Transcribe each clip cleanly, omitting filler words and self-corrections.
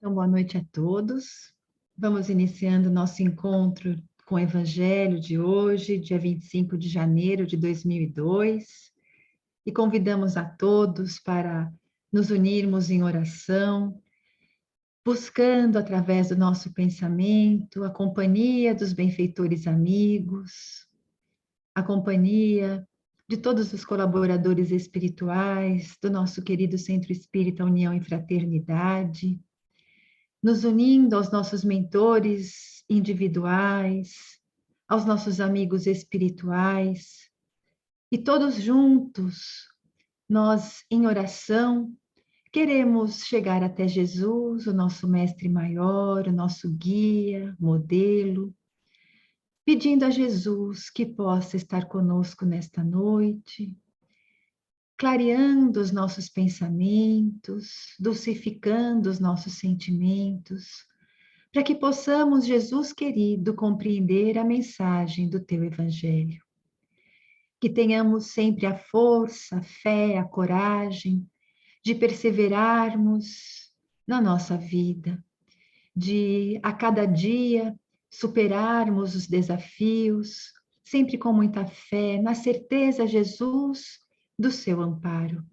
Então, boa noite a todos. Vamos iniciando nosso encontro com o Evangelho de hoje, dia 25 de janeiro de 2002, e convidamos a todos para nos unirmos em oração, buscando através do nosso pensamento a companhia dos benfeitores amigos, a companhia de todos os colaboradores espirituais do nosso querido Centro Espírita União e Fraternidade, nos unindo aos nossos mentores individuais, aos nossos amigos espirituais, e todos juntos, nós em oração, queremos chegar até Jesus, o nosso mestre maior, o nosso guia, modelo, pedindo a Jesus que possa estar conosco nesta noite, clareando os nossos pensamentos, dulcificando os nossos sentimentos, para que possamos, Jesus querido, compreender a mensagem do teu Evangelho. Que tenhamos sempre a força, a fé, a coragem de perseverarmos na nossa vida, de a cada dia superarmos os desafios, sempre com muita fé, na certeza, Jesus, do seu amparo.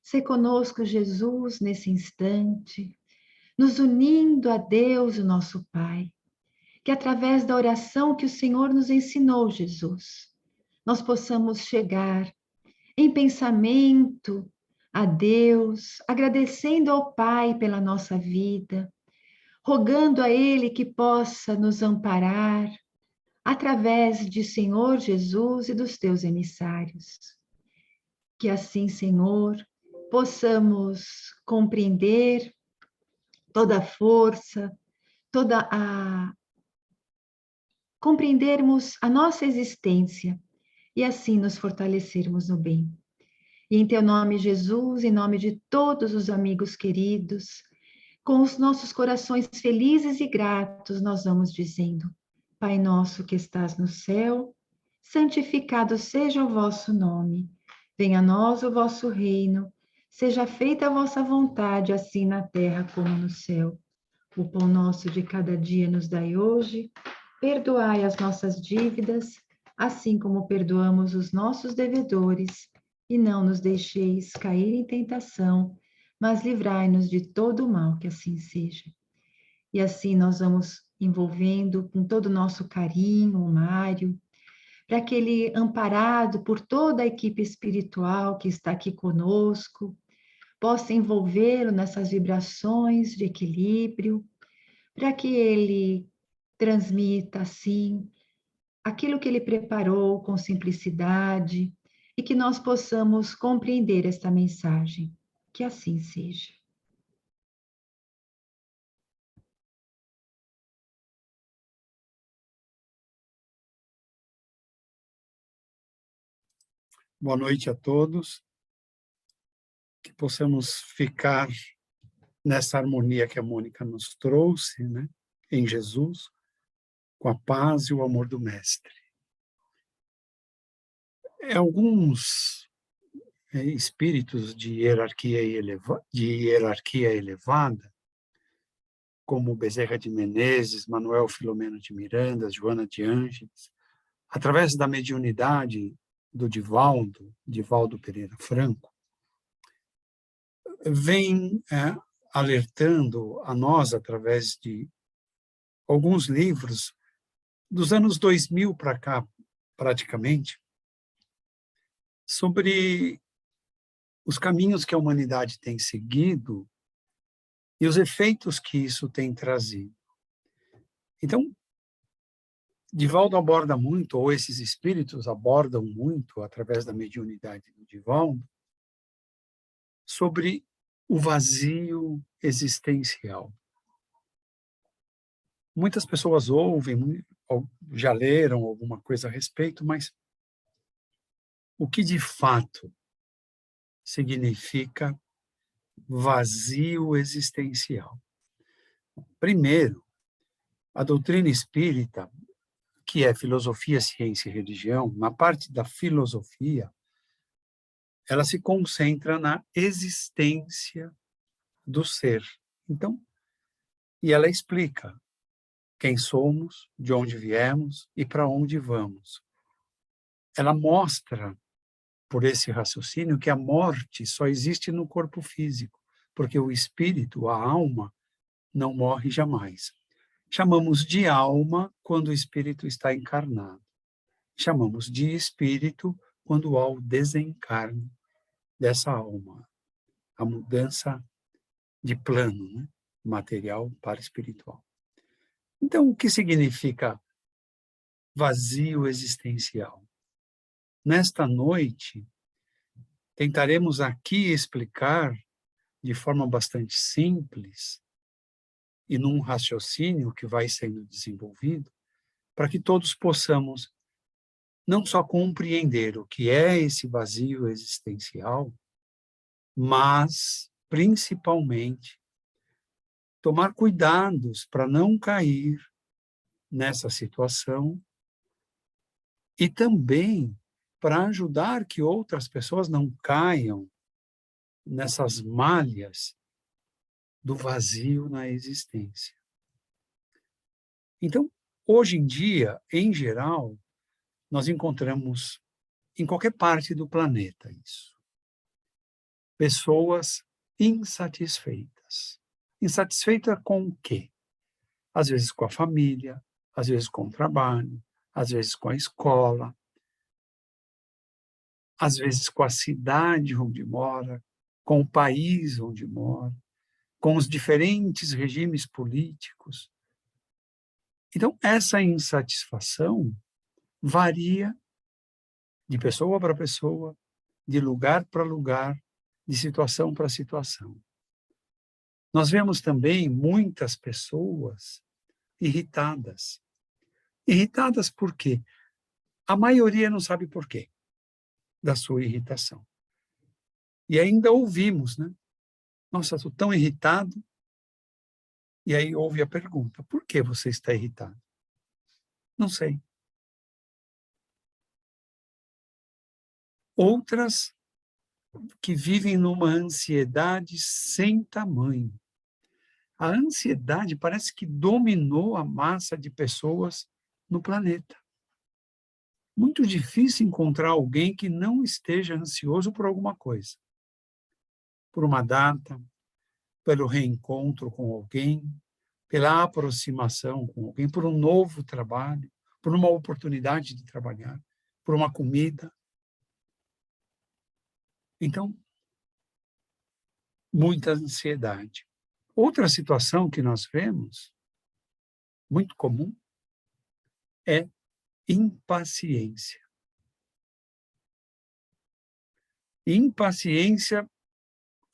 Sê conosco, Jesus, nesse instante, nos unindo a Deus, o nosso Pai, que através da oração que o Senhor nos ensinou, Jesus, nós possamos chegar em pensamento a Deus, agradecendo ao Pai pela nossa vida, rogando a Ele que possa nos amparar através de Senhor Jesus e dos teus emissários. Que assim, Senhor, possamos compreender toda a força, toda a compreendermos a nossa existência e assim nos fortalecermos no bem. E em teu nome, Jesus, em nome de todos os amigos queridos, com os nossos corações felizes e gratos, nós vamos dizendo: Pai nosso que estás no céu, santificado seja o vosso nome. Venha a nós o vosso reino, seja feita a vossa vontade, assim na terra como no céu. O pão nosso de cada dia nos dai hoje. Perdoai as nossas dívidas, assim como perdoamos os nossos devedores, e não nos deixeis cair em tentação, mas livrai-nos de todo o mal, que assim seja. E assim nós vamos envolvendo com todo o nosso carinho o Mário, para que ele, amparado por toda a equipe espiritual que está aqui conosco, possa envolvê-lo nessas vibrações de equilíbrio, para que ele transmita, assim, aquilo que ele preparou com simplicidade e que nós possamos compreender esta mensagem. Que assim seja. Boa noite a todos, que possamos ficar nessa harmonia que a Mônica nos trouxe, né, em Jesus, com a paz e o amor do Mestre. Alguns espíritos de hierarquia elevada, como Bezerra de Menezes, Manuel Filomeno de Miranda, Joana de Ângeles, através da mediunidade do Divaldo Pereira Franco, vem alertando a nós, através de alguns livros, dos anos 2000 para cá, praticamente, sobre os caminhos que a humanidade tem seguido e os efeitos que isso tem trazido. Então, Divaldo aborda muito, ou esses espíritos abordam muito, através da mediunidade do Divaldo, sobre o vazio existencial. Muitas pessoas ouvem, já leram alguma coisa a respeito, mas o que de fato significa vazio existencial? Primeiro, a doutrina espírita, que é filosofia, ciência e religião, na parte da filosofia, ela se concentra na existência do ser. Então, E ela explica quem somos, de onde viemos e para onde vamos. Ela mostra, por esse raciocínio, que a morte só existe no corpo físico, porque o espírito, a alma, não morre jamais. Chamamos de alma quando o espírito está encarnado. Chamamos de espírito quando há o desencarne dessa alma, a mudança de plano, né? Material para espiritual. Então, o que significa vazio existencial? Nesta noite, tentaremos aqui explicar de forma bastante simples e num raciocínio que vai sendo desenvolvido, para que todos possamos não só compreender o que é esse vazio existencial, mas, principalmente, tomar cuidados para não cair nessa situação e também para ajudar que outras pessoas não caiam nessas malhas do vazio na existência. Então, hoje em dia, em geral, nós encontramos em qualquer parte do planeta isso. Pessoas insatisfeitas. Insatisfeita com o quê? Às vezes com a família, às vezes com o trabalho, às vezes com a escola, às vezes com a cidade onde mora, com o país onde mora, com os diferentes regimes políticos. Então, essa insatisfação varia de pessoa para pessoa, de lugar para lugar, de situação para situação. Nós vemos também muitas pessoas irritadas. Irritadas por quê? A maioria não sabe por quê da sua irritação. E ainda ouvimos, né? Nossa, estou tão irritado. E aí houve a pergunta, por que você está irritado? Não sei. Outras que vivem numa ansiedade sem tamanho. A ansiedade parece que dominou a massa de pessoas no planeta. Muito difícil encontrar alguém que não esteja ansioso por alguma coisa. Por uma data, pelo reencontro com alguém, pela aproximação com alguém, por um novo trabalho, por uma oportunidade de trabalhar, por uma comida. Então, muita ansiedade. Outra situação que nós vemos, muito comum, é impaciência. Impaciência,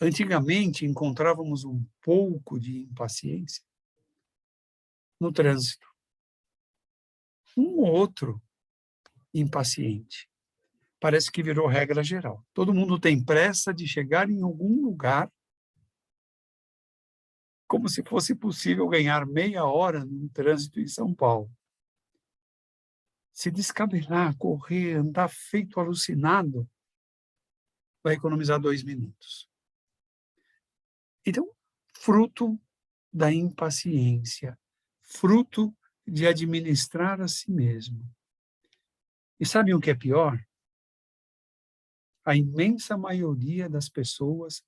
antigamente encontrávamos um pouco de impaciência no trânsito. Um ou outro impaciente. Parece que virou regra geral. Todo mundo tem pressa de chegar em algum lugar, como se fosse possível ganhar meia hora no trânsito em São Paulo. Se descabelar, correr, andar feito alucinado, vai economizar 2 minutos. Então, fruto da impaciência, fruto de administrar a si mesmo. E sabem o que é pior? A imensa maioria das pessoas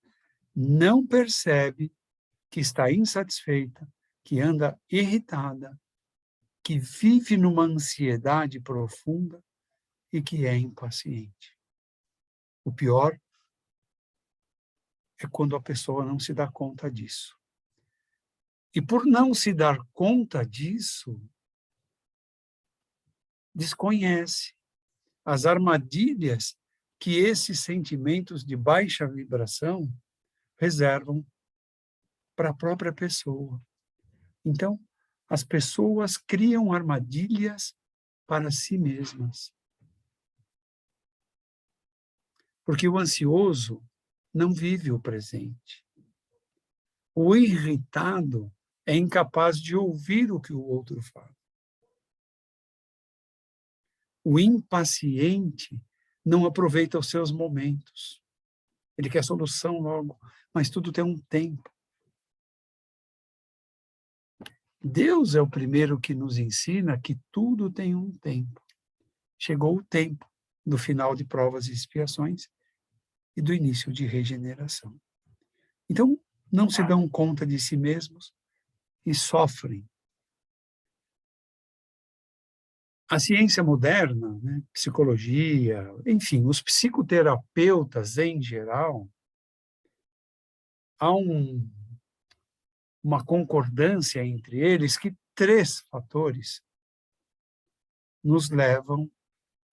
não percebe que está insatisfeita, que anda irritada, que vive numa ansiedade profunda e que é impaciente. O pior é quando a pessoa não se dá conta disso. E por não se dar conta disso, desconhece as armadilhas que esses sentimentos de baixa vibração reservam para a própria pessoa. Então, as pessoas criam armadilhas para si mesmas. Porque o ansioso não vive o presente. O irritado é incapaz de ouvir o que o outro fala. O impaciente não aproveita os seus momentos. Ele quer solução logo, mas tudo tem um tempo. Deus é o primeiro que nos ensina que tudo tem um tempo. Chegou o tempo do final de provas e expiações e do início de regeneração. Então, não se dão conta de si mesmos e sofrem. A ciência moderna, né, psicologia, enfim, os psicoterapeutas em geral, há uma concordância entre eles que 3 fatores nos levam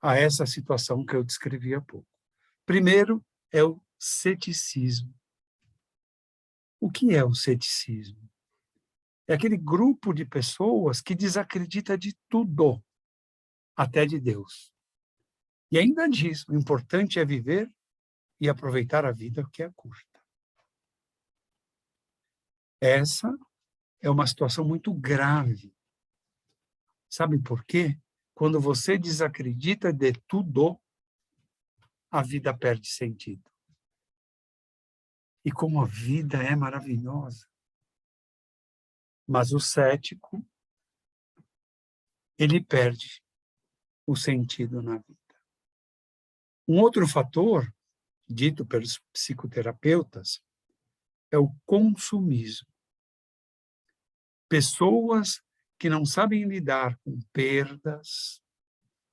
a essa situação que eu descrevi há pouco. Primeiro é o ceticismo. O que é o ceticismo? É aquele grupo de pessoas que desacredita de tudo, até de Deus. E ainda diz, o importante é viver e aproveitar a vida, que é curta. Essa é uma situação muito grave. Sabe por quê? Quando você desacredita de tudo, a vida perde sentido. E como a vida é maravilhosa. Mas o cético, ele perde o sentido na vida. Um outro fator, dito pelos psicoterapeutas, é o consumismo. Pessoas que não sabem lidar com perdas,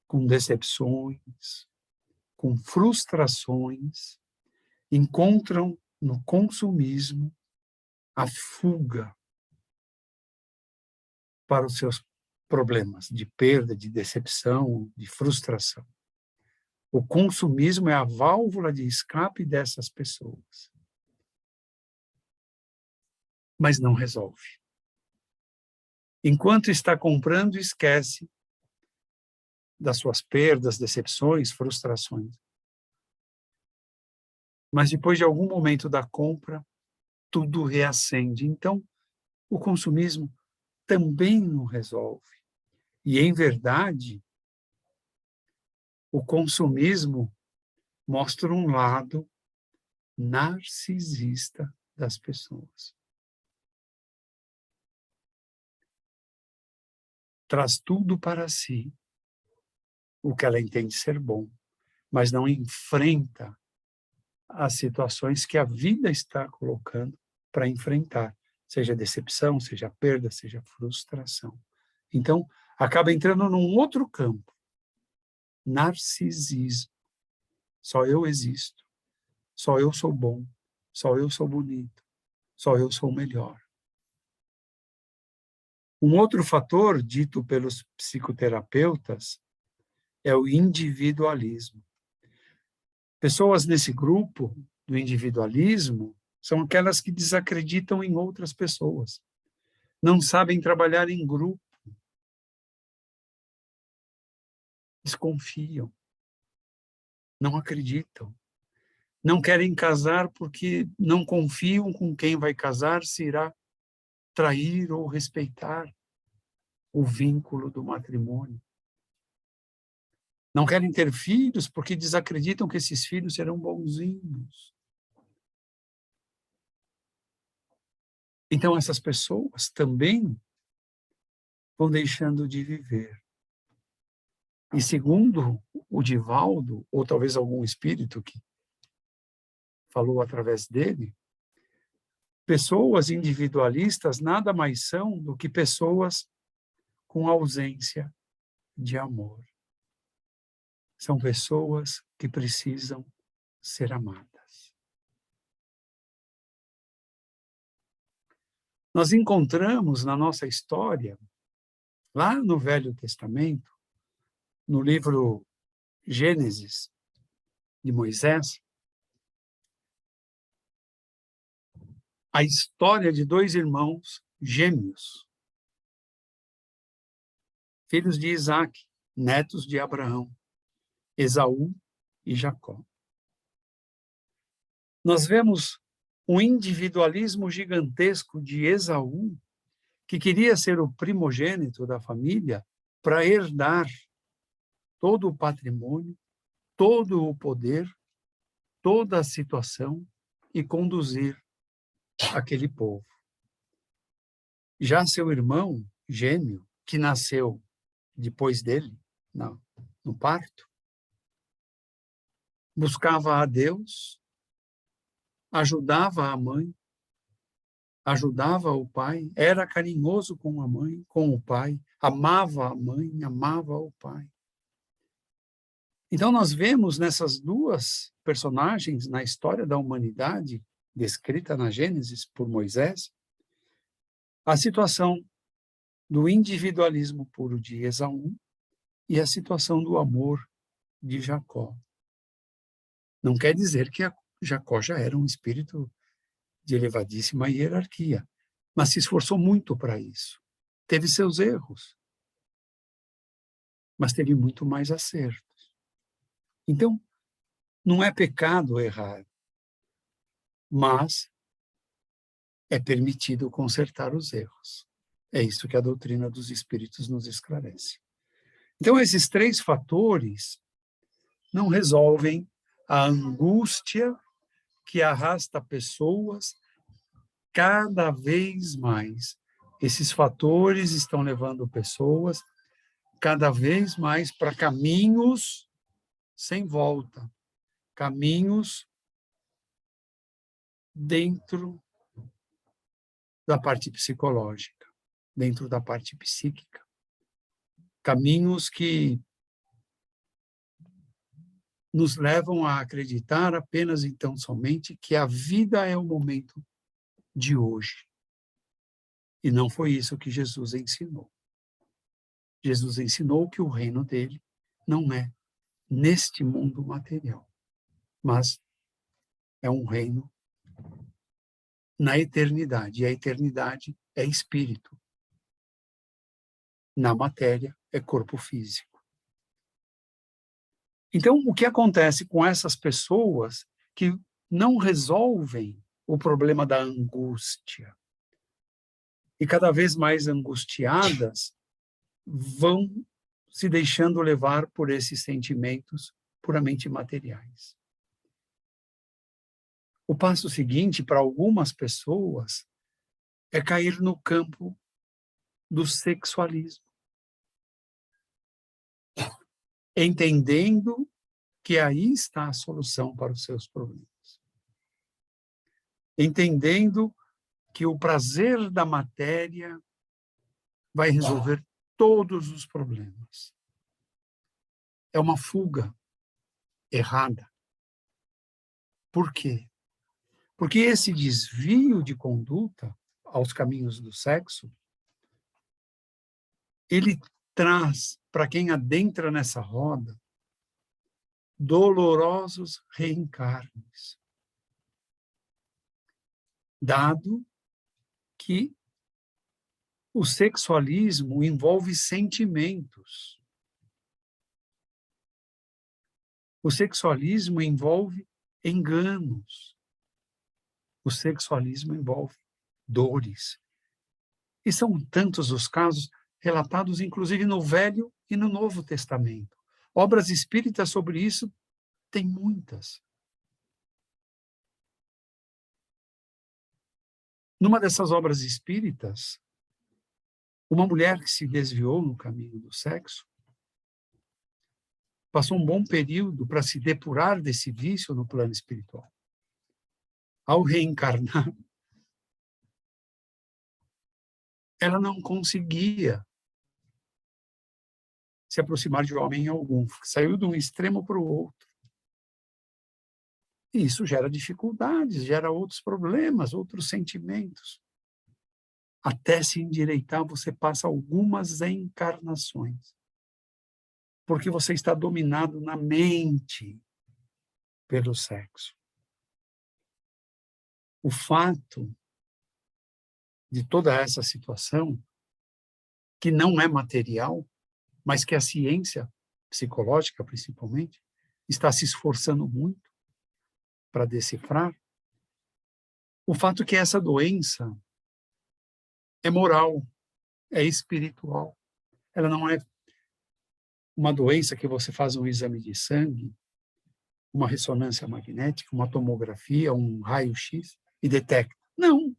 com decepções, com frustrações, encontram no consumismo a fuga para os seus problemas de perda, de decepção, de frustração. O consumismo é a válvula de escape dessas pessoas. Mas não resolve. Enquanto está comprando, esquece das suas perdas, decepções, frustrações. Mas depois de algum momento da compra, tudo reacende. Então, o consumismo também não resolve. E, em verdade, o consumismo mostra um lado narcisista das pessoas. Traz tudo para si, o que ela entende ser bom, mas não enfrenta as situações que a vida está colocando para enfrentar, seja decepção, seja perda, seja frustração. Então, acaba entrando num outro campo, narcisismo. Só eu existo, só eu sou bom, só eu sou bonito, só eu sou o melhor. Um outro fator, dito pelos psicoterapeutas, é o individualismo. Pessoas nesse grupo do individualismo são aquelas que desacreditam em outras pessoas, não sabem trabalhar em grupo, desconfiam, não acreditam, não querem casar porque não confiam com quem vai casar se irá trair ou respeitar o vínculo do matrimônio. Não querem ter filhos porque desacreditam que esses filhos serão bonzinhos. Então, essas pessoas também vão deixando de viver. E segundo o Divaldo, ou talvez algum espírito que falou através dele, pessoas individualistas nada mais são do que pessoas com ausência de amor. São pessoas que precisam ser amadas. Nós encontramos na nossa história, lá no Velho Testamento, no livro Gênesis, de Moisés, a história de 2 irmãos gêmeos, filhos de Isaac, netos de Abraão, Esaú e Jacó. Nós vemos um individualismo gigantesco de Esaú, que queria ser o primogênito da família para herdar todo o patrimônio, todo o poder, toda a situação e conduzir aquele povo. Já seu irmão gêmeo, que nasceu depois dele, no parto, buscava a Deus, ajudava a mãe, ajudava o pai, era carinhoso com a mãe, com o pai, amava a mãe, amava o pai. Então, nós vemos nessas duas personagens na história da humanidade, descrita na Gênesis por Moisés, a situação do individualismo puro de Esaú e a situação do amor de Jacó. Não quer dizer que Jacó já era um espírito de elevadíssima hierarquia, mas se esforçou muito para isso. Teve seus erros, mas teve muito mais acertos. Então, não é pecado errar, mas é permitido consertar os erros. É isso que a doutrina dos espíritos nos esclarece. Então, esses três fatores não resolvem a angústia que arrasta pessoas cada vez mais. Esses fatores estão levando pessoas cada vez mais para caminhos sem volta, caminhos dentro da parte psicológica, dentro da parte psíquica. Caminhos que nos levam a acreditar apenas então somente que a vida é o momento de hoje. E não foi isso que Jesus ensinou. Jesus ensinou que o reino dele não é neste mundo material, mas é um reino na eternidade. E a eternidade é espírito. Na matéria é corpo físico. Então, o que acontece com essas pessoas que não resolvem o problema da angústia e cada vez mais angustiadas vão se deixando levar por esses sentimentos puramente materiais. O passo seguinte para algumas pessoas é cair no campo do sexualismo, entendendo que aí está a solução para os seus problemas. Entendendo que o prazer da matéria vai resolver todos os problemas. É uma fuga errada. Por quê? Porque esse desvio de conduta aos caminhos do sexo, ele traz, para quem adentra nessa roda, dolorosos reencarnes. Dado que o sexualismo envolve sentimentos. O sexualismo envolve enganos. O sexualismo envolve dores. E são tantos os casos relatados, inclusive no Velho e no Novo Testamento. Obras espíritas sobre isso tem muitas. Numa dessas obras espíritas, uma mulher que se desviou no caminho do sexo passou um bom período para se depurar desse vício no plano espiritual. Ao reencarnar, ela não conseguia se aproximar de homem algum. Saiu de um extremo para o outro. E isso gera dificuldades, gera outros problemas, outros sentimentos. Até se endireitar, você passa algumas encarnações. Porque você está dominado na mente pelo sexo. O fato de toda essa situação, que não é material, mas que a ciência psicológica, principalmente, está se esforçando muito para decifrar, o fato que essa doença é moral, é espiritual. Ela não é uma doença que você faz um exame de sangue, uma ressonância magnética, uma tomografia, um raio-x e detecta. Não.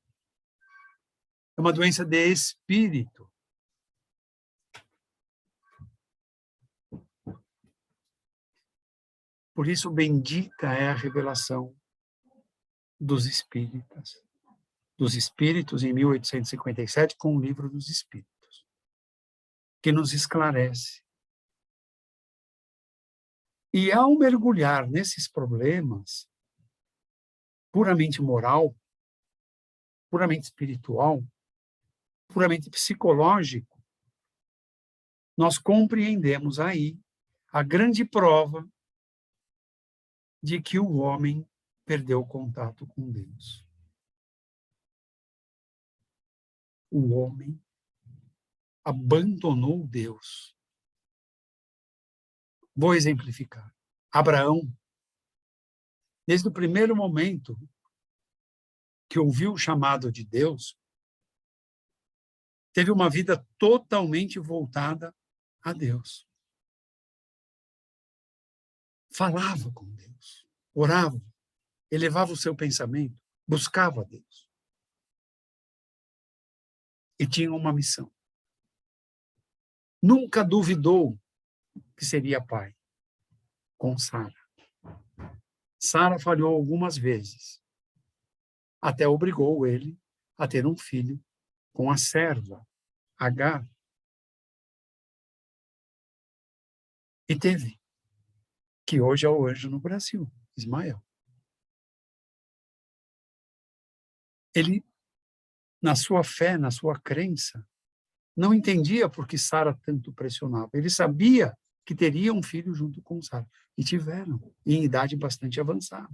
É uma doença de espírito. Por isso, bendita é a revelação dos espíritas. Dos espíritos, em 1857, com o Livro dos Espíritos, que nos esclarece. E ao mergulhar nesses problemas, puramente moral, puramente espiritual, puramente psicológico, nós compreendemos aí a grande prova de que o homem perdeu o contato com Deus. O homem abandonou Deus. Vou exemplificar. Abraão, desde o primeiro momento que ouviu o chamado de Deus, teve uma vida totalmente voltada a Deus. Falava com Deus, orava, elevava o seu pensamento, buscava a Deus. E tinha uma missão. Nunca duvidou que seria pai, com Sara. Sara falhou algumas vezes, até obrigou ele a ter um filho com a serva, Agar. E teve, que hoje é o anjo no Brasil, Ismael. Ele, na sua fé, na sua crença, não entendia por que Sara tanto pressionava. Ele sabia que teria um filho junto com Sara. E tiveram, em idade bastante avançada.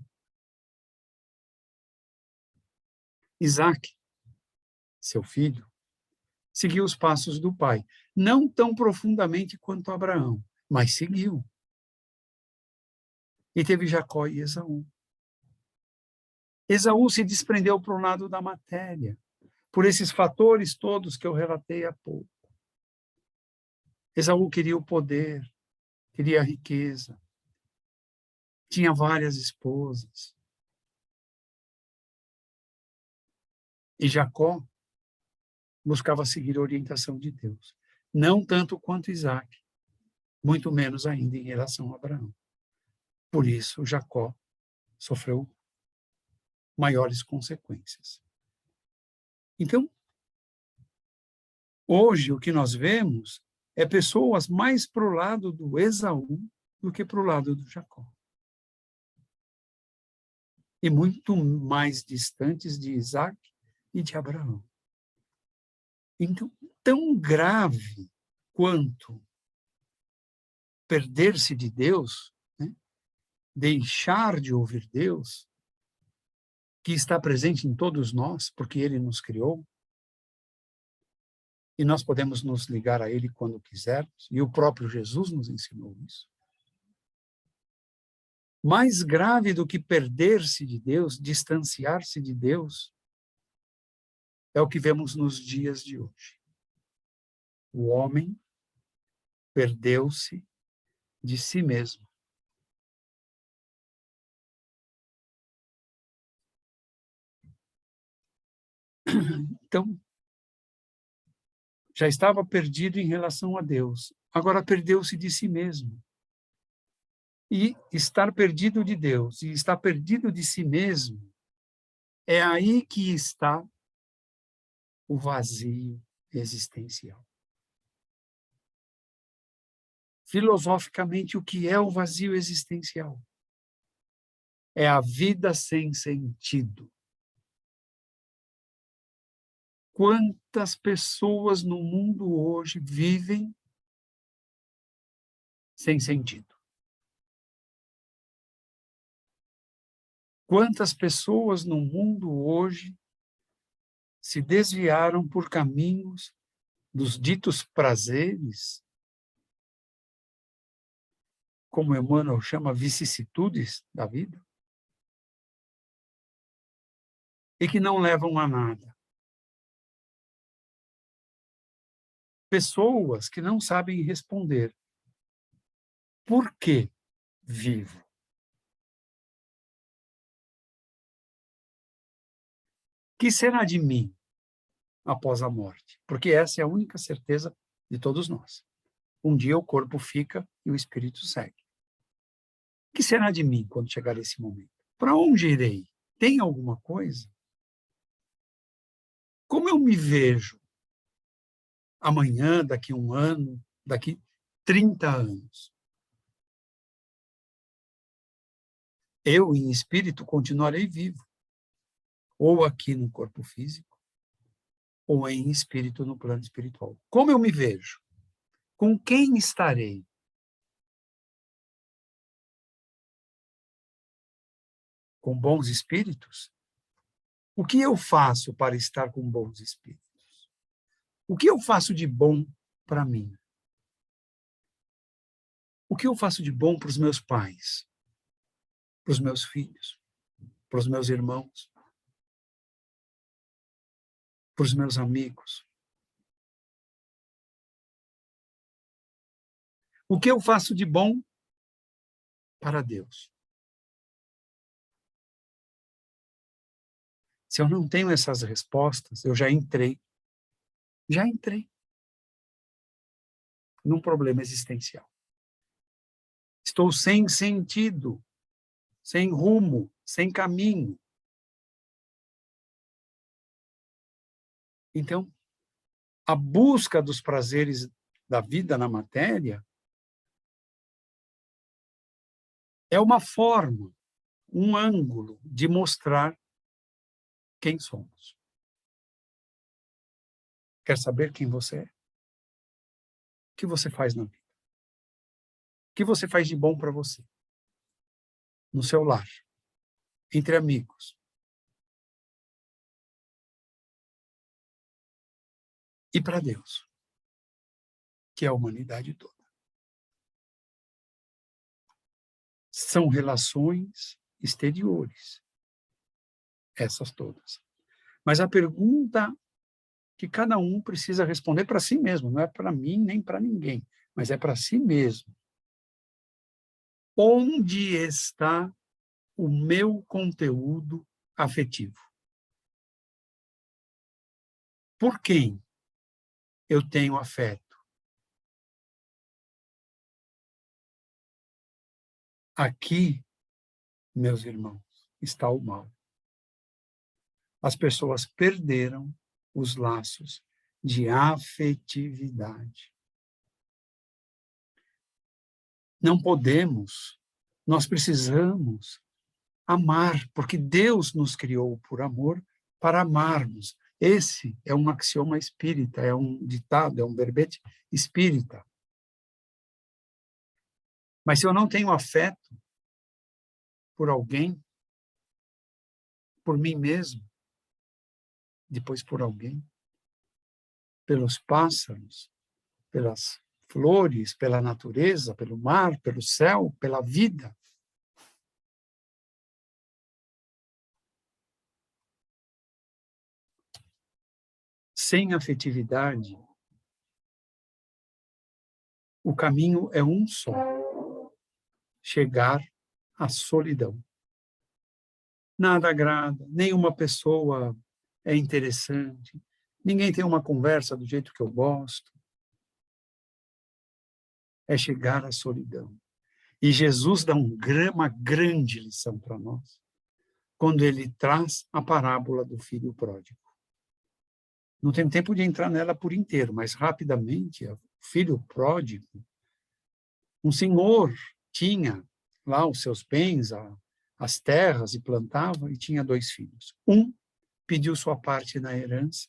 Isaac, seu filho, seguiu os passos do pai. Não tão profundamente quanto Abraão, mas seguiu. E teve Jacó e Esaú. Esaú se desprendeu para o lado da matéria, por esses fatores todos que eu relatei há pouco. Esaú queria o poder, queria a riqueza, tinha várias esposas. E Jacó buscava seguir a orientação de Deus. Não tanto quanto Isaac, muito menos ainda em relação a Abraão. Por isso, Jacó sofreu maiores consequências. Então, hoje o que nós vemos é pessoas mais para o lado do Esaú do que para o lado do Jacó. E muito mais distantes de Isaac e de Abraão. Então, tão grave quanto perder-se de Deus, né? Deixar de ouvir Deus, que está presente em todos nós, porque Ele nos criou, e nós podemos nos ligar a Ele quando quisermos, e o próprio Jesus nos ensinou isso. Mais grave do que perder-se de Deus, distanciar-se de Deus, é o que vemos nos dias de hoje. O homem perdeu-se de si mesmo. Então, já estava perdido em relação a Deus, agora perdeu-se de si mesmo. E estar perdido de Deus e estar perdido de si mesmo, é aí que está o vazio existencial. Filosoficamente, o que é o vazio existencial? É a vida sem sentido. Quantas pessoas no mundo hoje vivem sem sentido? Quantas pessoas no mundo hoje se desviaram por caminhos dos ditos prazeres, como Emmanuel chama, vicissitudes da vida, e que não levam a nada. Pessoas que não sabem responder. Por que vivo? Que será de mim após a morte, porque essa é a única certeza de todos nós. Um dia o corpo fica e o espírito segue. O que será de mim quando chegar esse momento? Para onde irei? Tem alguma coisa? Como eu me vejo amanhã, daqui a um ano, daqui 30 anos? Eu, em espírito, continuarei vivo, ou aqui no corpo físico, ou em espírito no plano espiritual. Como eu me vejo? Com quem estarei? Com bons espíritos? O que eu faço para estar com bons espíritos? O que eu faço de bom para mim? O que eu faço de bom para os meus pais? Para os meus filhos? Para os meus irmãos? Para os meus amigos? O que eu faço de bom para Deus? Se eu não tenho essas respostas, eu já entrei num problema existencial. Estou sem sentido, sem rumo, sem caminho. Então, a busca dos prazeres da vida na matéria é uma forma, um ângulo de mostrar quem somos. Quer saber quem você é? O que você faz na vida? O que você faz de bom para você? No seu lar, entre amigos. E para Deus, que é a humanidade toda. São relações exteriores, essas todas. Mas a pergunta que cada um precisa responder para si mesmo, não é para mim nem para ninguém, mas é para si mesmo. Onde está o meu conteúdo afetivo? Por quem eu tenho afeto? Aqui, meus irmãos, está o mal. As pessoas perderam os laços de afetividade. Não podemos, nós precisamos amar, porque Deus nos criou por amor para amarmos. Esse é um axioma espírita, é um ditado, é um verbete espírita. Mas se eu não tenho afeto por alguém, por mim mesmo, depois por alguém, pelos pássaros, pelas flores, pela natureza, pelo mar, pelo céu, pela vida, sem afetividade, o caminho é um só: chegar à solidão. Nada agrada, nenhuma pessoa é interessante, ninguém tem uma conversa do jeito que eu gosto. É chegar à solidão. E Jesus dá uma grande lição para nós, quando ele traz a parábola do filho pródigo. Não tenho tempo de entrar nela por inteiro, mas rapidamente, o filho pródigo, um senhor tinha lá os seus bens, as terras, e plantava, e tinha 2 filhos. Um pediu sua parte na herança,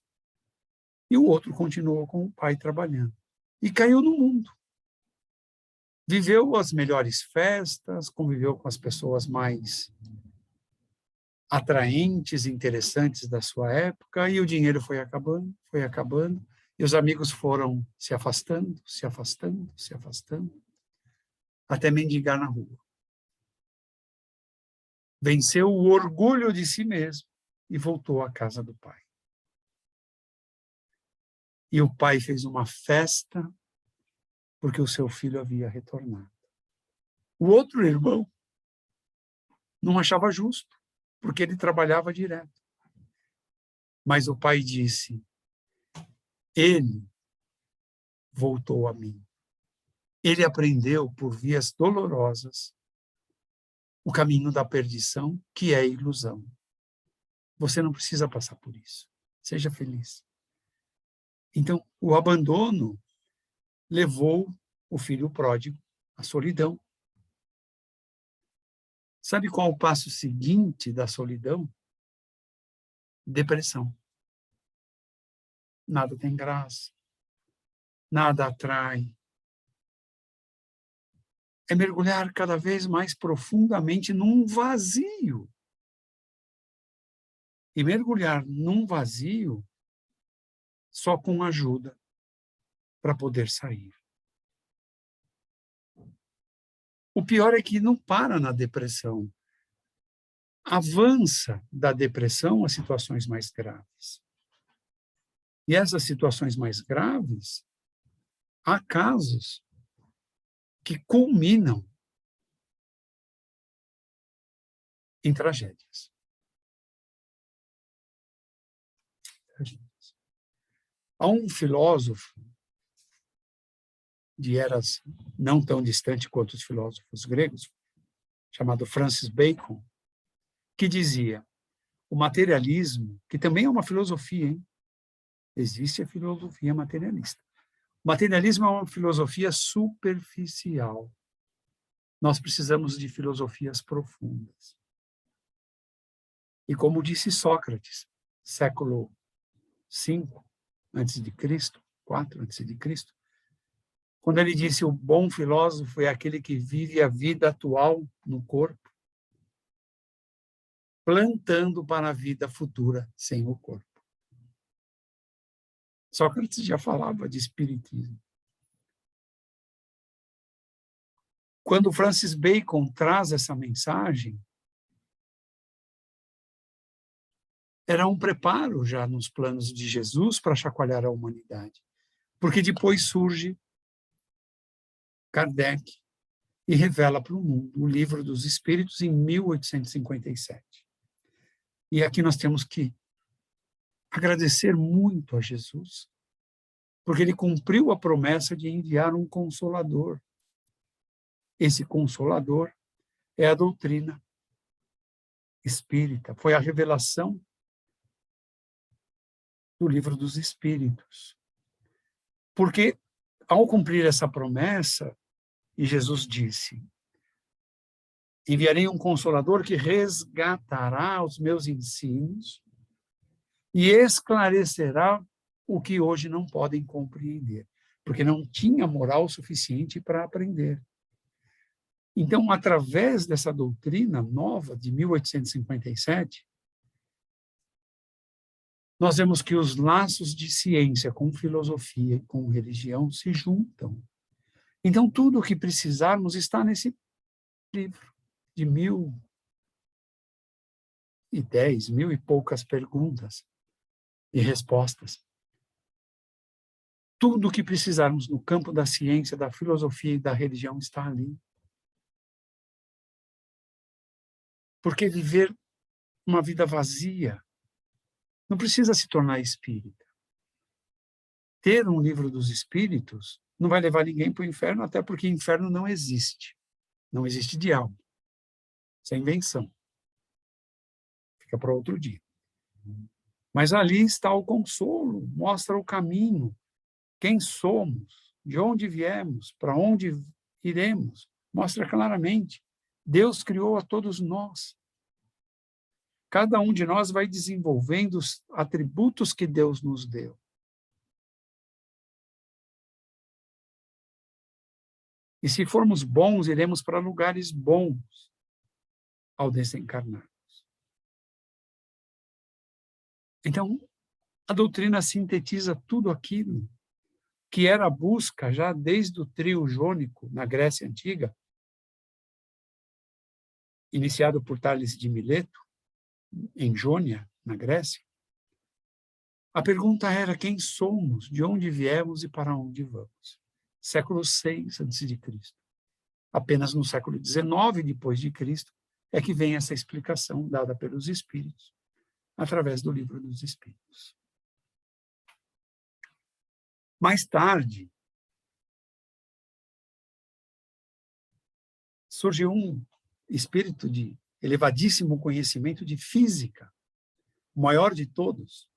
e o outro continuou com o pai trabalhando. E caiu no mundo. Viveu as melhores festas, conviveu com as pessoas mais atraentes, interessantes da sua época, e o dinheiro foi acabando, e os amigos foram se afastando, se afastando, se afastando, até mendigar na rua. Venceu o orgulho de si mesmo e voltou à casa do pai. E o pai fez uma festa porque o seu filho havia retornado. O outro irmão não achava justo, porque ele trabalhava direto. Mas o pai disse: Ele voltou a mim. Ele aprendeu por vias dolorosas o caminho da perdição, que é a ilusão. Você não precisa passar por isso. Seja feliz. Então, o abandono levou o filho pródigo à solidão. Sabe qual é o passo seguinte da solidão? Depressão. Nada tem graça. Nada atrai. É mergulhar cada vez mais profundamente num vazio. E mergulhar num vazio só com ajuda para poder sair. O pior é que não para na depressão. Avança da depressão a situações mais graves. E essas situações mais graves, há casos que culminam em tragédias. Há um filósofo de eras não tão distante quanto os filósofos gregos, chamado Francis Bacon, que dizia: o materialismo, que também é uma filosofia, hein? Existe a filosofia materialista. O materialismo é uma filosofia superficial. Nós precisamos de filosofias profundas. E como disse Sócrates, século V antes de Cristo, 4 antes de Cristo, quando ele disse: o bom filósofo é aquele que vive a vida atual no corpo, plantando para a vida futura sem o corpo. Sócrates já falava de espiritismo. Quando Francis Bacon traz essa mensagem, era um preparo já nos planos de Jesus para chacoalhar a humanidade. Porque depois surge Kardec e revela para o mundo o Livro dos Espíritos em 1857. E aqui nós temos que agradecer muito a Jesus, porque ele cumpriu a promessa de enviar um Consolador. Esse Consolador é a doutrina espírita, foi a revelação do Livro dos Espíritos. Porque, ao cumprir essa promessa, e Jesus disse: enviarei um Consolador que resgatará os meus ensinos e esclarecerá o que hoje não podem compreender, porque não tinha moral suficiente para aprender. Então, através dessa doutrina nova de 1857, nós vemos que os laços de ciência com filosofia e com religião se juntam. Então, tudo o que precisarmos está nesse livro de 1010, 1000 e poucas perguntas e respostas. Tudo o que precisarmos no campo da ciência, da filosofia e da religião está ali. Porque viver uma vida vazia não precisa se tornar espírita. Ter um livro dos espíritos não vai levar ninguém para o inferno, até porque inferno não existe. Não existe diabo. Isso é invenção. Fica para outro dia. Mas ali está o consolo, mostra o caminho, quem somos, de onde viemos, para onde iremos, mostra claramente. Deus criou a todos nós. Cada um de nós vai desenvolvendo os atributos que Deus nos deu. E se formos bons, iremos para lugares bons ao desencarnarmos. Então, a doutrina sintetiza tudo aquilo que era a busca já desde o trio jônico na Grécia Antiga, iniciado por Tales de Mileto, em Jônia, na Grécia. A pergunta era: quem somos, de onde viemos e para onde vamos? Século VI a.C. Apenas no século XIX depois de Cristo é que vem essa explicação dada pelos Espíritos, através do Livro dos Espíritos. Mais tarde, surgiu um espírito de elevadíssimo conhecimento de física, o maior de todos,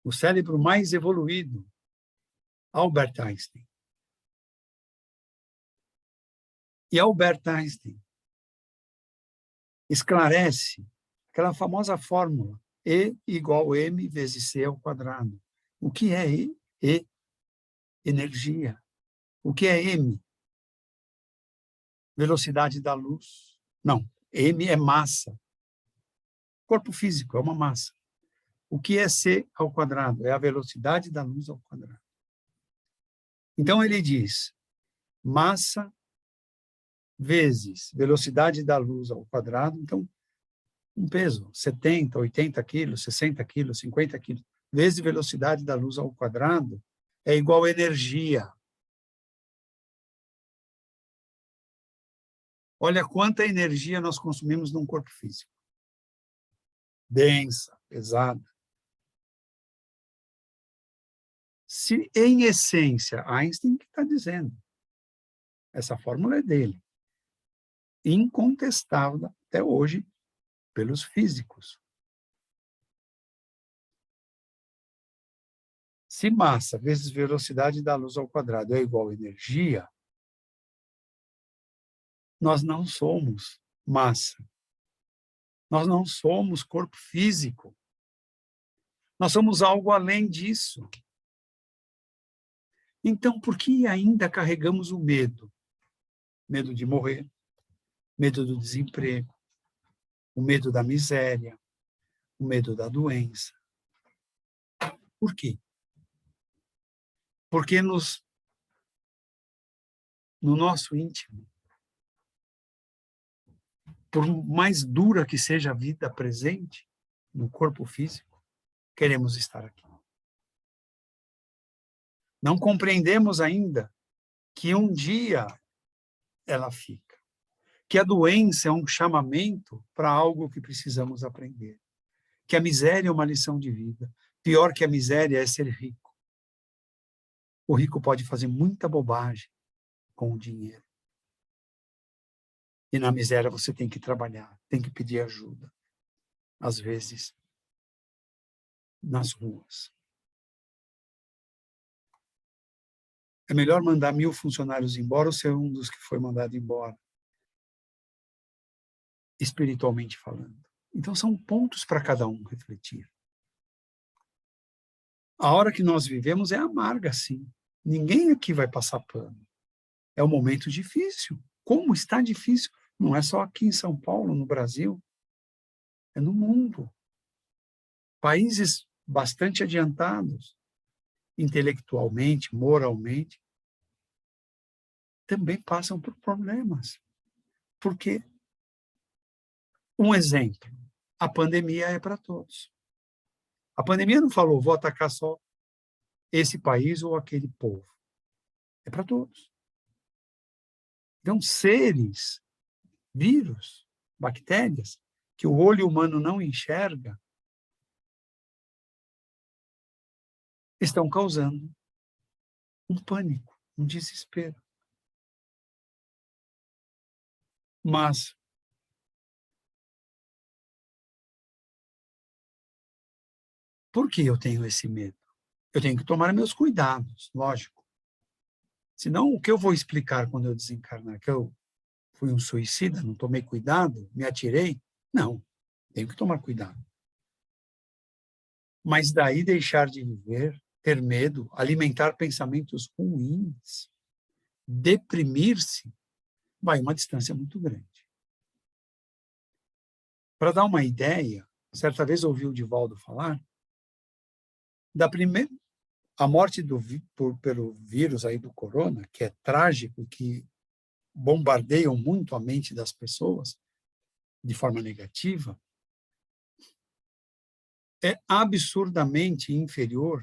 o cérebro mais evoluído, Albert Einstein. E Albert Einstein esclarece aquela famosa fórmula E igual M vezes C ao quadrado. O que é E? E, energia. O que é M? Velocidade da luz. Não, M é massa. Corpo físico é uma massa. O que é C ao quadrado? É a velocidade da luz ao quadrado. Então, ele diz, massa vezes velocidade da luz ao quadrado, então, um peso, 70, 80 quilos, 60 quilos, 50 quilos, vezes velocidade da luz ao quadrado, é igual a energia. Olha quanta energia nós consumimos num corpo físico. Densa, pesada. Se, em essência, Einstein que está dizendo, essa fórmula é dele, incontestável até hoje pelos físicos. Se massa vezes velocidade da luz ao quadrado é igual a energia, nós não somos massa. Nós não somos corpo físico. Nós somos algo além disso. Então, por que ainda carregamos o medo? Medo de morrer, medo do desemprego, o medo da miséria, o medo da doença. Por quê? Porque no nosso íntimo, por mais dura que seja a vida presente no corpo físico, queremos estar aqui. Não compreendemos ainda que um dia ela fica, que a doença é um chamamento para algo que precisamos aprender, que a miséria é uma lição de vida. Pior que a miséria é ser rico. O rico pode fazer muita bobagem com o dinheiro. E na miséria você tem que trabalhar, tem que pedir ajuda. Às vezes, nas ruas. É melhor mandar 1000 funcionários embora ou ser um dos que foi mandado embora, espiritualmente falando. Então, são pontos para cada um refletir. A hora que nós vivemos é amarga, sim. Ninguém aqui vai passar pano. É um momento difícil. Como está difícil? Não é só aqui em São Paulo, no Brasil. É no mundo. Países bastante adiantados, intelectualmente, moralmente, também passam por problemas. Porque, um exemplo, a pandemia é para todos. A pandemia não falou, vou atacar só esse país ou aquele povo. É para todos. Então, seres, vírus, bactérias, que o olho humano não enxerga, estão causando um pânico, um desespero. Mas por que eu tenho esse medo? Eu tenho que tomar meus cuidados, lógico. Senão, o que eu vou explicar quando eu desencarnar? Que eu fui um suicida, não tomei cuidado, me atirei? Não, tenho que tomar cuidado. Mas daí deixar de viver, ter medo, alimentar pensamentos ruins, deprimir-se, vai uma distância muito grande. Para dar uma ideia, certa vez ouvi o Divaldo falar da primeira, a morte pelo vírus aí do corona, que é trágico, que bombardeiam muito a mente das pessoas de forma negativa, é absurdamente inferior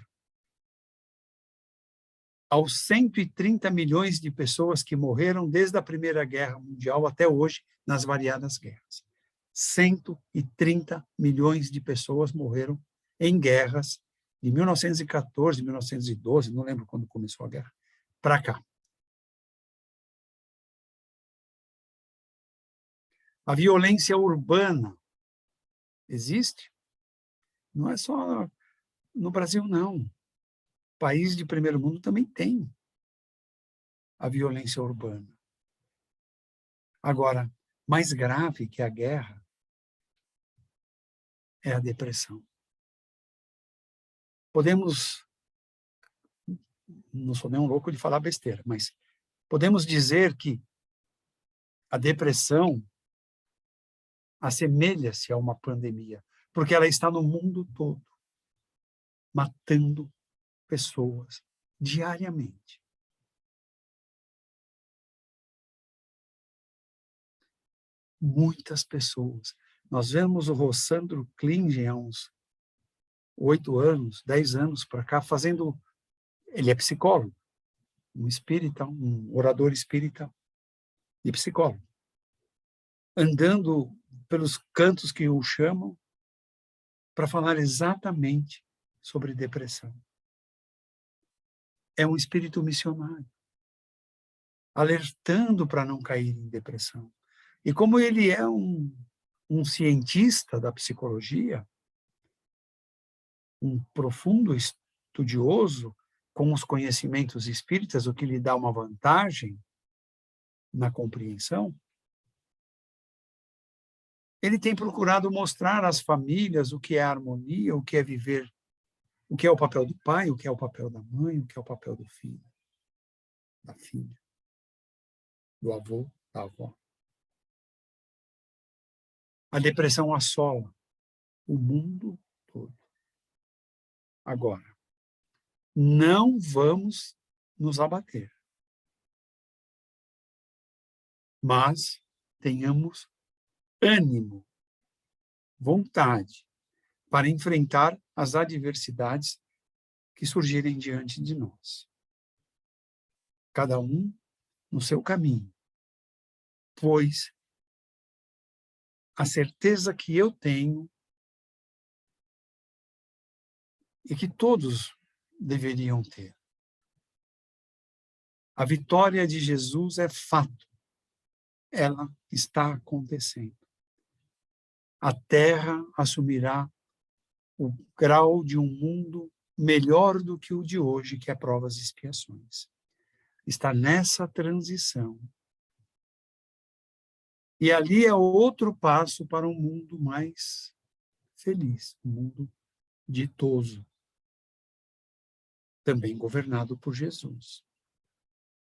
aos 130 milhões de pessoas que morreram desde a Primeira Guerra Mundial até hoje nas variadas guerras. 130 milhões de pessoas morreram em guerras de 1914, 1912, não lembro quando começou a guerra, para cá. A violência urbana existe? Não é só no Brasil, não. Países de primeiro mundo também tem a violência urbana. Agora, mais grave que a guerra é a depressão. Podemos, não sou nem um louco de falar besteira, mas podemos dizer que a depressão assemelha-se a uma pandemia, porque ela está no mundo todo, matando pessoas diariamente. Muitas pessoas. Nós vemos o Rossandro Klingen há uns 8 anos, 10 anos para cá, fazendo... Ele é psicólogo, um espírita, um orador espírita e psicólogo. Andando pelos cantos que o chamam para falar exatamente sobre depressão. É um espírito missionário, alertando para não cair em depressão. E como ele é um cientista da psicologia, um profundo estudioso, com os conhecimentos espíritas, o que lhe dá uma vantagem na compreensão, ele tem procurado mostrar às famílias o que é harmonia, o que é viver, o que é o papel do pai, o que é o papel da mãe, o que é o papel do filho, da filha, do avô, da avó. A depressão assola o mundo todo. Agora, não vamos nos abater, mas tenhamos ânimo, vontade, para enfrentar as adversidades que surgirem diante de nós. Cada um no seu caminho, pois a certeza que eu tenho e que todos deveriam ter. A vitória de Jesus é fato. Ela está acontecendo. A Terra assumirá o grau de um mundo melhor do que o de hoje, que é provas e expiações. Está nessa transição. E ali é outro passo para um mundo mais feliz, um mundo ditoso, também governado por Jesus.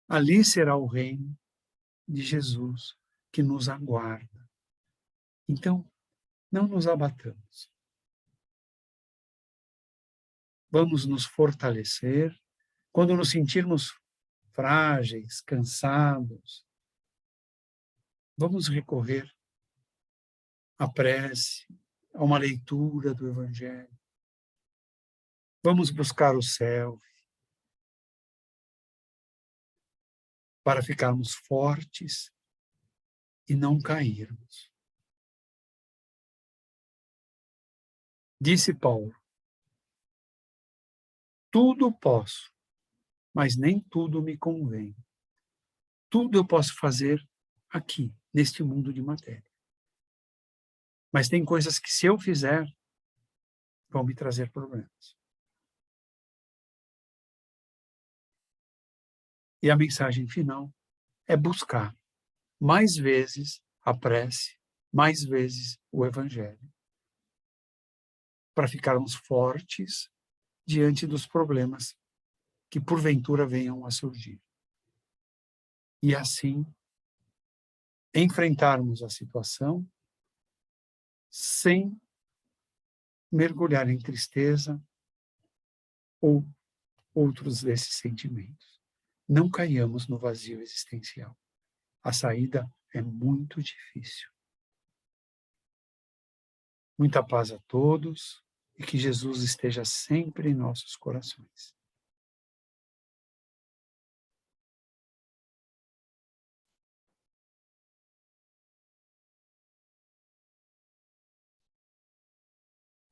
Ali será o reino de Jesus que nos aguarda. Então, não nos abatamos. Vamos nos fortalecer. Quando nos sentirmos frágeis, cansados, vamos recorrer à prece, a uma leitura do Evangelho. Vamos buscar o céu para ficarmos fortes e não cairmos. Disse Paulo: tudo posso, mas nem tudo me convém. Tudo eu posso fazer aqui, neste mundo de matéria. Mas tem coisas que, se eu fizer, vão me trazer problemas. E a mensagem final é buscar mais vezes a prece, mais vezes o Evangelho, para ficarmos fortes diante dos problemas que porventura venham a surgir. E assim, enfrentarmos a situação sem mergulhar em tristeza ou outros desses sentimentos. Não caiamos no vazio existencial. A saída é muito difícil. Muita paz a todos e que Jesus esteja sempre em nossos corações.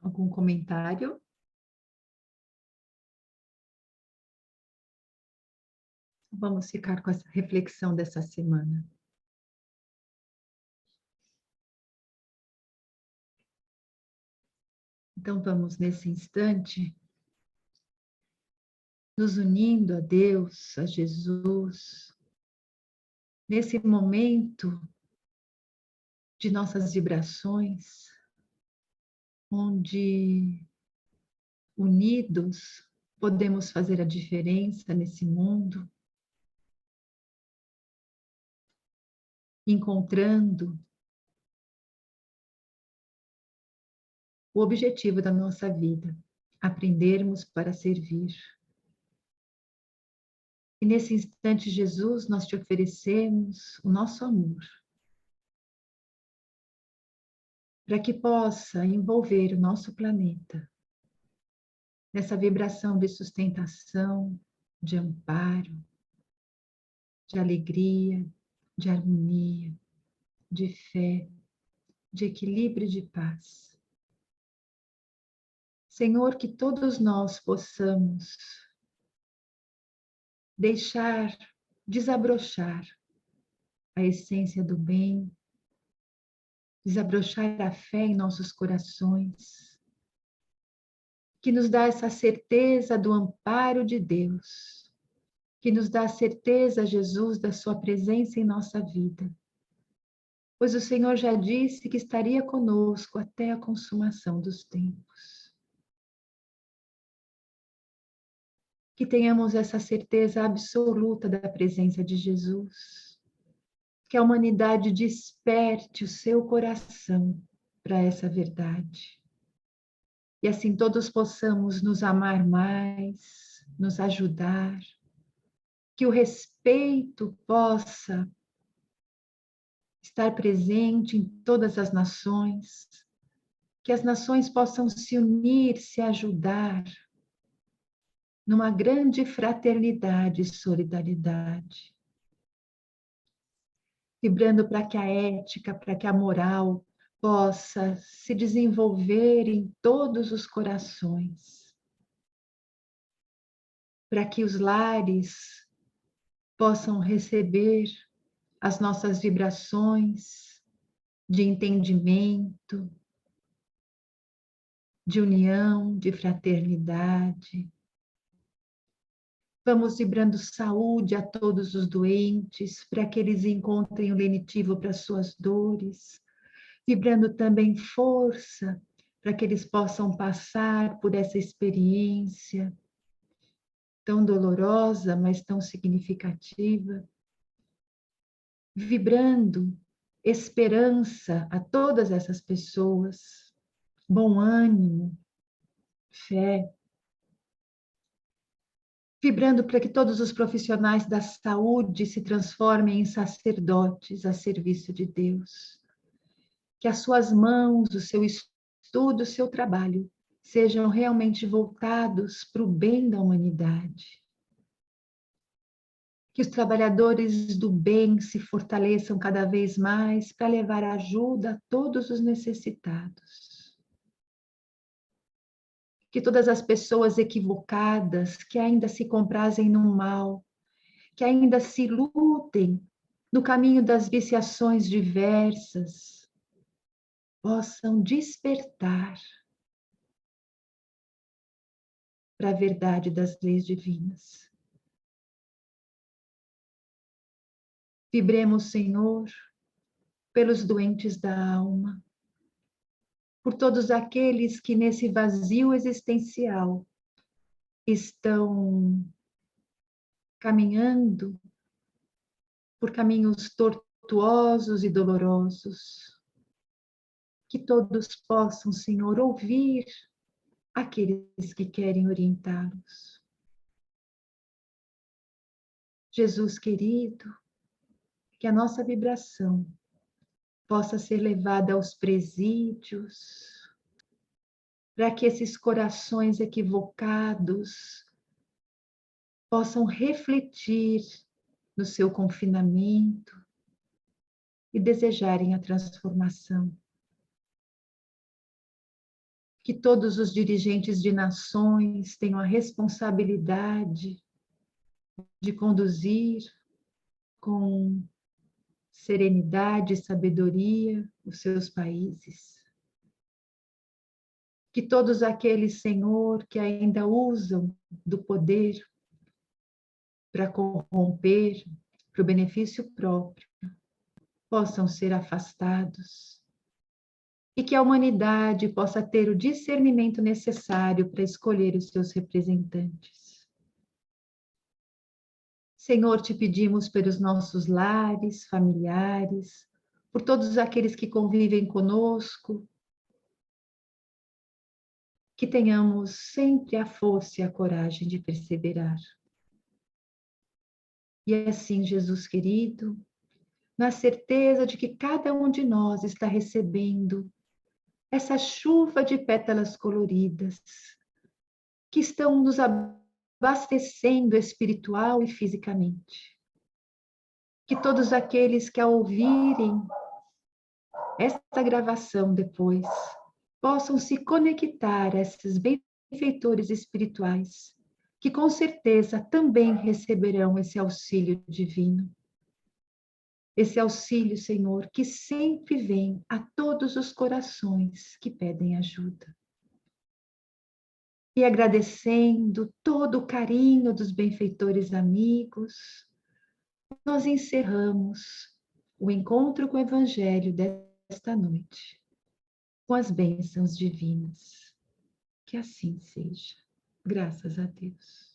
Algum comentário? Vamos ficar com essa reflexão dessa semana. Então, vamos nesse instante nos unindo a Deus, a Jesus, nesse momento de nossas vibrações, onde unidos podemos fazer a diferença nesse mundo, encontrando o objetivo da nossa vida, aprendermos para servir. E nesse instante, Jesus, nós te oferecemos o nosso amor, para que possa envolver o nosso planeta nessa vibração de sustentação, de amparo, de alegria, de harmonia, de fé, de equilíbrio e de paz. Senhor, que todos nós possamos deixar desabrochar a essência do bem, desabrochar a fé em nossos corações, que nos dá essa certeza do amparo de Deus, que nos dá a certeza, Jesus, da sua presença em nossa vida. Pois o Senhor já disse que estaria conosco até a consumação dos tempos. Que tenhamos essa certeza absoluta da presença de Jesus. Que a humanidade desperte o seu coração para essa verdade. E assim todos possamos nos amar mais, nos ajudar. Que o respeito possa estar presente em todas as nações. Que as nações possam se unir, se ajudar, numa grande fraternidade e solidariedade. Vibrando para que a ética, para que a moral possa se desenvolver em todos os corações. Para que os lares possam receber as nossas vibrações de entendimento, de união, de fraternidade. Vamos vibrando saúde a todos os doentes, para que eles encontrem o lenitivo para suas dores. Vibrando também força, para que eles possam passar por essa experiência tão dolorosa, mas tão significativa. Vibrando esperança a todas essas pessoas, bom ânimo, fé. Vibrando para que todos os profissionais da saúde se transformem em sacerdotes a serviço de Deus. Que as suas mãos, o seu estudo, o seu trabalho sejam realmente voltados para o bem da humanidade. Que os trabalhadores do bem se fortaleçam cada vez mais para levar ajuda a todos os necessitados. Que todas as pessoas equivocadas, que ainda se comprazem no mal, que ainda se lutem no caminho das viciações diversas, possam despertar para a verdade das leis divinas. Vibremos, Senhor, pelos doentes da alma, por todos aqueles que nesse vazio existencial estão caminhando por caminhos tortuosos e dolorosos. Que todos possam, Senhor, ouvir aqueles que querem orientá-los. Jesus querido, que a nossa vibração possa ser levada aos presídios, para que esses corações equivocados possam refletir no seu confinamento e desejarem a transformação. Que todos os dirigentes de nações tenham a responsabilidade de conduzir com serenidade e sabedoria os seus países. Que todos aqueles, Senhor, que ainda usam do poder para corromper, para o benefício próprio, possam ser afastados. E que a humanidade possa ter o discernimento necessário para escolher os seus representantes. Senhor, te pedimos pelos nossos lares, familiares, por todos aqueles que convivem conosco, que tenhamos sempre a força e a coragem de perseverar. E assim, Jesus querido, na certeza de que cada um de nós está recebendo essa chuva de pétalas coloridas, que estão nos abastecendo espiritual e fisicamente. Que todos aqueles que ao ouvirem esta gravação depois possam se conectar a esses benfeitores espirituais, que com certeza também receberão esse auxílio divino. Esse auxílio, Senhor, que sempre vem a todos os corações que pedem ajuda. E agradecendo todo o carinho dos benfeitores amigos, nós encerramos o encontro com o Evangelho desta noite, com as bênçãos divinas. Que assim seja. Graças a Deus.